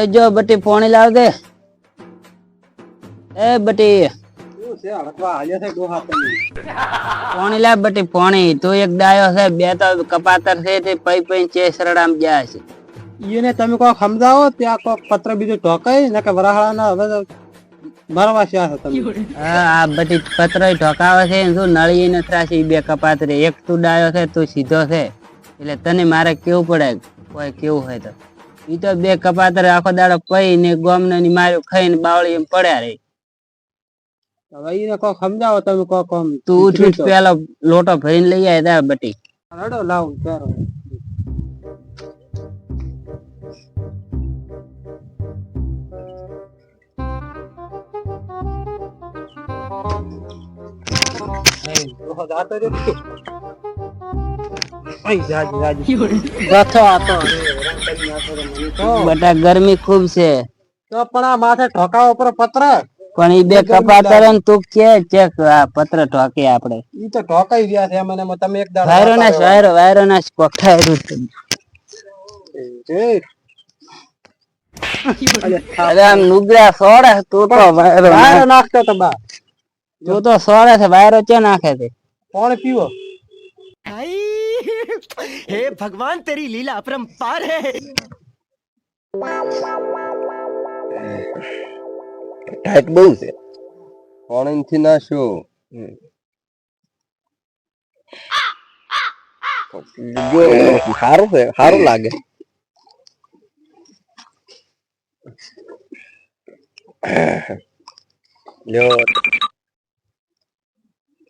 જો બટી પોણી લાવ દે એ બટી પોણી લાવ બટી પોણી તું એક ડાયો છે બે તો કપાતર છે તે પઈ પઈ ચેસરડામ જાય છે એને તમે કોઈ સમજાવો ત્યાં કોઈ પત્ર બીજું ઢોકાય ને કે વરાહાળાના હવે મારવા છે તમે. હા આ બધી પત્ર ઢોકાવે છે શું નળી નથી બે કપાતરે એક તું ડાયો છે તું સીધો છે એટલે તને મારે કેવું પડે કોઈ કેવું હોય તો ઈ તો બે કપાતર આખો દાડો પઈ ને ગોમને ની માર્યું ખાઈને બાવળી એમ પડ્યા રહી. હવે એને કોઈ સમજાવો તમે કોઈ કોમ તું ઉઠ પેલો લોટો ભરીને લઈ આય દા બટી રડો લાવ ચારો બટા ગરમી ખૂબ છે તો પણ આ માથે ઠોકાવા ઉપર પત્ર પણ ઈ બે કપાતર ને તું કે ચેક આ પત્ર ઠોકી આપડે ઈ તો ઠોકાઈ ગયા છે મને તમે એક દાડો વાયરો ના કોઠાયરું અરે આમ નુગરા સોડે તું તો વાયરો નાખતો તો બા તું તો સોડે છે વાયરો ચે નાખે છે પાણી પીવો हे भगवान तेरी लीला अपरंपार है ટાઈટ બહુ છે પાણી થી ના શું સારું છે સારું લાગે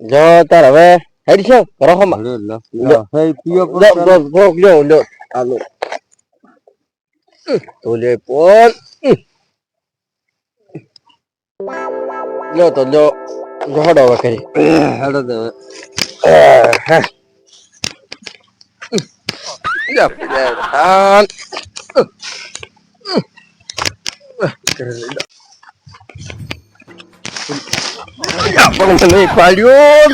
જો તાર હવે હેડ છે રહોમાં તો લે પોલ લો તો લો જોડો હવે કરી હેડો દે જા આ પણ મને પાડ્યો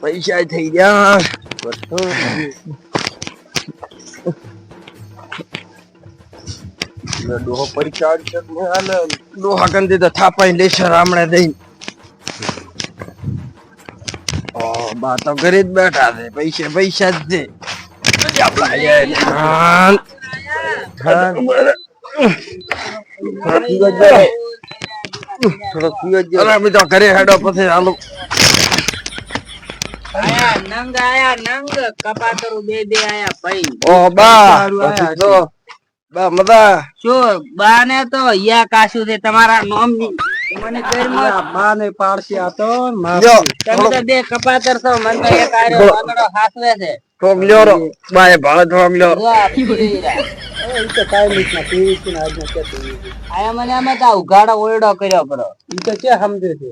પૈસા થઈ ગયા ડોહો પરીક્ષા ડોહા કરી દીધા થાપાઈ લેશે રામણે દઈ બા તો ઘરે જ બેઠા છે પૈસા પૈસા જ છે ઘરે હેડો પછી હાલો આયા નંગ કપાતરું બે આયા ભાઈ ઓ બા બા મદા શું બા ને તો યા કાશું છે તમારા નોમ ની મને બા ને પાડશે આ તો તમે તો બે કપાતર છો મને તો એક આર્યો વાંદડો હાસવે છે ઠોક લ્યો રો બાએ ભાળે ઠોક લ્યો આયા મને અમે તો ઉઘાડો ઓરડો કર્યો પરો ઈ તો કે સમજે છે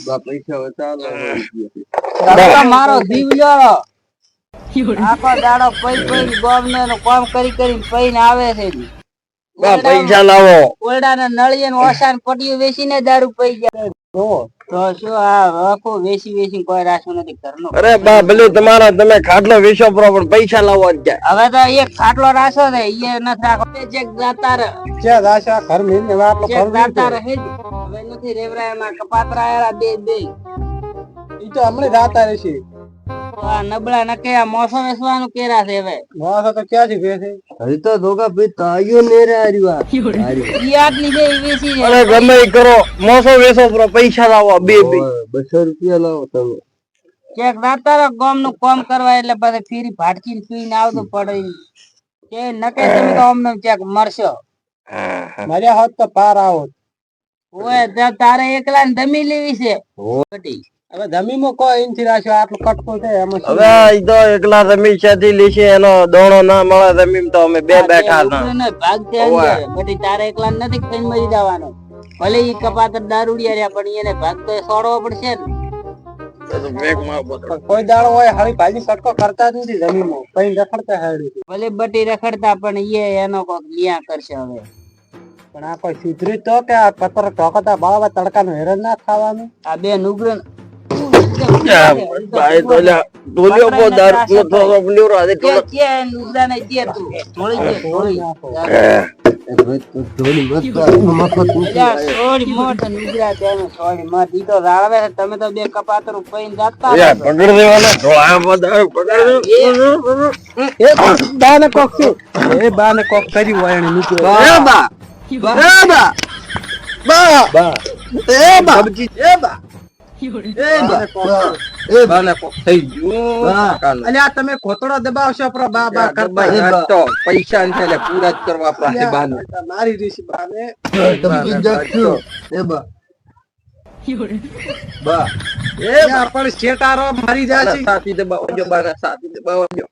બા પૈસા વચાલો મારો જીવ લ્યો આખો દાડો પઈ પઈ ગોમને કામ કરી કરી પઈને આવે છે બા પૈસા લાવો ઓરડાના નળીએ ને ઓસાન પટીયું વેચીને દારૂ પઈ જાય તો શું આ આખું વેચી કોઈ રાખ્યું નથી ઘરનું અરે બા ભલે તમારા તમે ખાટલો વેચો પણ પૈસા લાવો હવે તો એક ખાટલો રાખ્યો છે એ નથી રાખો ચેક જાતા રહે ક્યાં દાશા ઘર મેને વાટલો ચેક જાતા રહે હવે નથી રેવરાયમાં કપાતરા આયા બે ઈ તો હમણે જાતા રહેશે આ નબળા નકે આ મોસો વેસવાનું કેરા છે હવે મોસો તો ક્યાંથી વેસે હજી તો ધોકા ભાઈ તાયો ને રે આર્યા ઈ આટલી બે વેચી અરે ગમે ઈ કરો મોસો વેચો પણ પૈસા લાવો બે 200 રૂપિયા લાવો તમે ચેક જાતા રહે ગામ નું કામ કરવા એટલે પછી ફીરી ભાટકી પીને આવતું પડે કે નકે તમે તો અમને ચેક મરશો મારે હોત તો પાર આવો ઓય તારે એકલા ને ધમી લેવી છે બટી હવે જમીનમાં કોઈ ઇંથી રાખ્યો આટલું કટકો છે એમાં હવે ઈ તો એકલા જમીન સાથી લેશે એનો દોણો ના મળે જમીન તો અમે બે બેઠા હતા ભાગ છે બટી તારે એકલા નથી ખાઈને મરી જવાનો ભલે ઈ કપાતર દારૂડિયા રહ્યા પણ એને ભાગ તો છોડવો પડશે ને કોઈ દાડો હોય હારી ભાજી કટકો કરતા જ નથી જમીનમાં કઈ રખડતા હેડી ભલે બટી રખડતા પણ એ એનો કોક ન્યા કરશે હવે પણ આ કોઈ સુધરી તો કે આ પત્ર ટોકતા બાળવા તડકાનું હેરાન ના થવાનું. આ બે નુગરો ભાઈ તો લ્યા ડોલ્યો બો દારૂ તો બોલ્યો રાધે કે નુગરા ને કે તું થોડી દે થોડી થોડી મોટા નુગરા તેને થોડી મત ઈ તો રાળવે છે. તમે તો બે કપાતર પૈન જાતા યાર પકડ દેવાના ઢોળા બો દારૂ પકડ એ બાને કોક શું એ બાને કોક કર્યું હોય એને નીકળે. એ બા બાને કોક થઈ ગયું અલ્યા તમે કોતડો દબાવશો પર બા બા કરતા તો પૈસા ને એટલે પૂરા જ કરવા પાસે બાને મારી રીસી બાને એ પણ શેટારો મારી જાય છે. સાથી દબાવો જો બાને સાથી દબાવો જો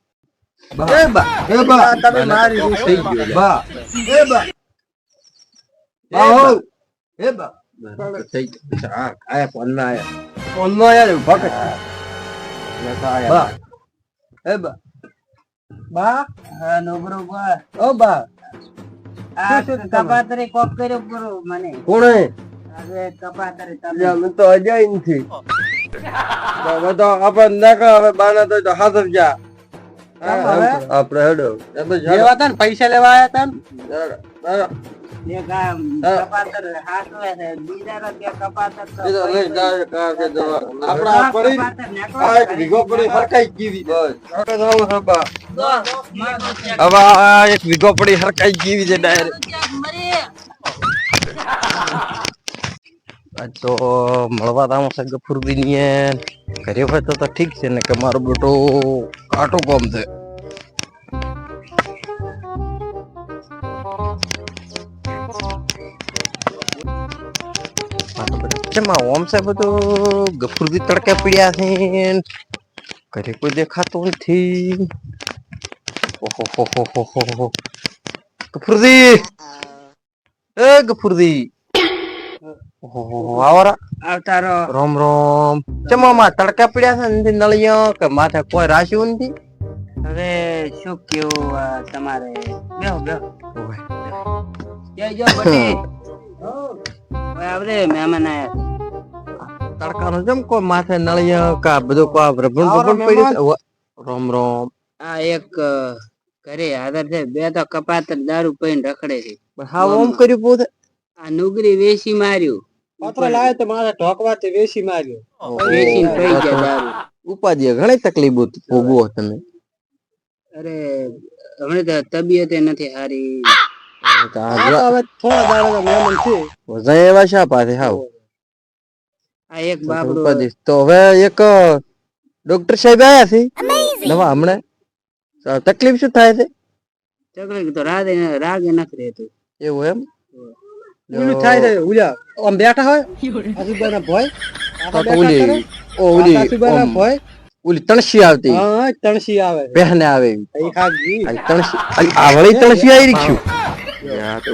તમે મારી રીસી થઈ ગયું બા થઈ ગયું હા આયા ફોન ના આયા ભગત બા હા નુગરો બા ઓ બા આ કપાતરે કોક કર્યો પૂરો મને કોણે હવે કપાતરે તમે અમે તો અજાય નથી હવે તો આપણે નાખો હવે બાના તો હાથ જ જા આપણે હેડો જેવા હતા ને પૈસા લેવા આયા હતા ને એ ગામ કપાતર હાથવે છે બીજાનો કે કપાતર તો આપણા પડી આ એક વીઘો પડી હરકાઈ ગીવી બસ હવે આ એક વીઘો પડી હરકાઈ ગીવી છે ડાયરેક્ટ તો મળવા તામ છે ગફુરદી ની ઘરે હોય તો ઠીક છે ને કે મારો બેટો કાટો કોમ છે ઓમ છે બધું ગફુરદી તડકે પીડ્યા છે ઘરે કોઈ દેખાતું નથી ઓહો ગફુરદી એ ગફુરદી ઓહો આવરા આવતારો રોમ રોમ ચમામાં તડકા પીડ્યા છે નથી નળિયો કે માથે કોઈ રાશ્યું નથી હવે શું કેવું તમારે બેહો બેહો જય બટી હવે મહેમાન આયા તડકાનો જેમ કોઈ માથે નળિયો કા બધું કો રબણ બબણ પડ્યું છે રોમ રોમ આ એક ઘરે હાજર છે બે તો કપાતર દારૂ પીને રખડે છે હા ઓમ કર્યું પોતે આ નુગરી વેસી માર્યું પત્ર લાવે તો મારે ઢોકવા તે વેસી માર્યો વેસીને પી ગયા દારૂ ઉપાધિ ઘણી તકલીફ ભોગવો તમે અરે હમણાં તો તબિયત નથી સારી આ તો હવે થોડા દાડા મહેમાન છે એવા શા પાસે હાવ આ એક બાબડો ઉપાધિ તો હવે એક ડોક્ટર સાહેબ આયા છે નવા હમણાં તકલીફ શું થાય છે તકલીફ તો રાગે નથી રહેતું એવું એમ ઓલું થાય છે ઉલ્યા આમ બેઠા હોય આજુબાજુના ભોય ભોય ઓલી તણસી આવતી હા તણસી આવે પહેને આવે એ ખાજી આવળી તણસી આવી રીખ્યું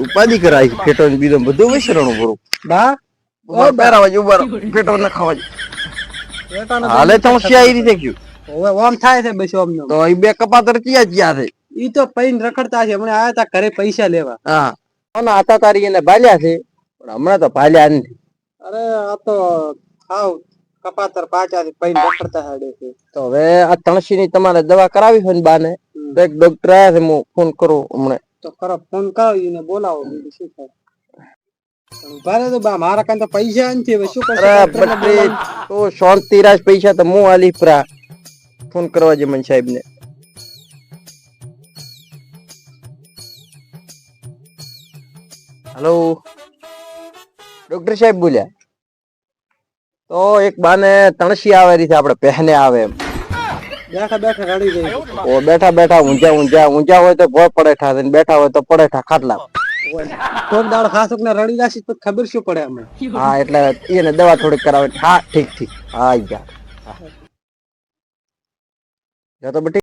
ઉપાધિ કરાય પેટો બીજો બધું વિસરણું બરું બા પહેરાવા ઉભા પેટો ન ખાવા હાલે તણસી આવી રીતે ગયું હવે ઓમ થાય છે બસ ઓમ તો એ બે કપાતર ક્યાં છે ઈ તો પૈન રખડતા છે હમણાં આયા તા ઘરે પૈસા લેવા હા આતા તારી એને ભાલ્યા છે પણ હમણાં તો ભાલ્યા નથી અરે આ તો હાવ કપાતર પાછા પૈન રખડતા હાડે છે તો હવે આ તણસી ની તમારે દવા કરાવી હોય ને બાને તો એક ડોક્ટર આયા છે હું ફોન કરું હમણાં તો કરો ફોન કરો એને બોલાવો બીજું શું થાય ભારે તો બા મારા કાન તો પૈસા નથી હવે શું કરશે તો શાંતિ રાજ પૈસા તો હું આલી પ્રા ફોન કરવા જે મન સાહેબ ને હેલો ડોક્ટર સાહેબ બોલ્યા તો એક બાને તણસી આવે છે આપણે પહેને આવે એમ બેઠા બેઠા રડી ગઈ ઓ બેઠા બેઠા ઊંચા હોય તો ભોય પડેઠા ને બેઠા હોય તો પડેઠા ખાટલા કોક દાડ ખાસુક ને રડી જાશી તો ખબર શું પડે અમને હા એટલે એને દવા થોડીક કરાવે હા ઠીક હા જા તો બેટી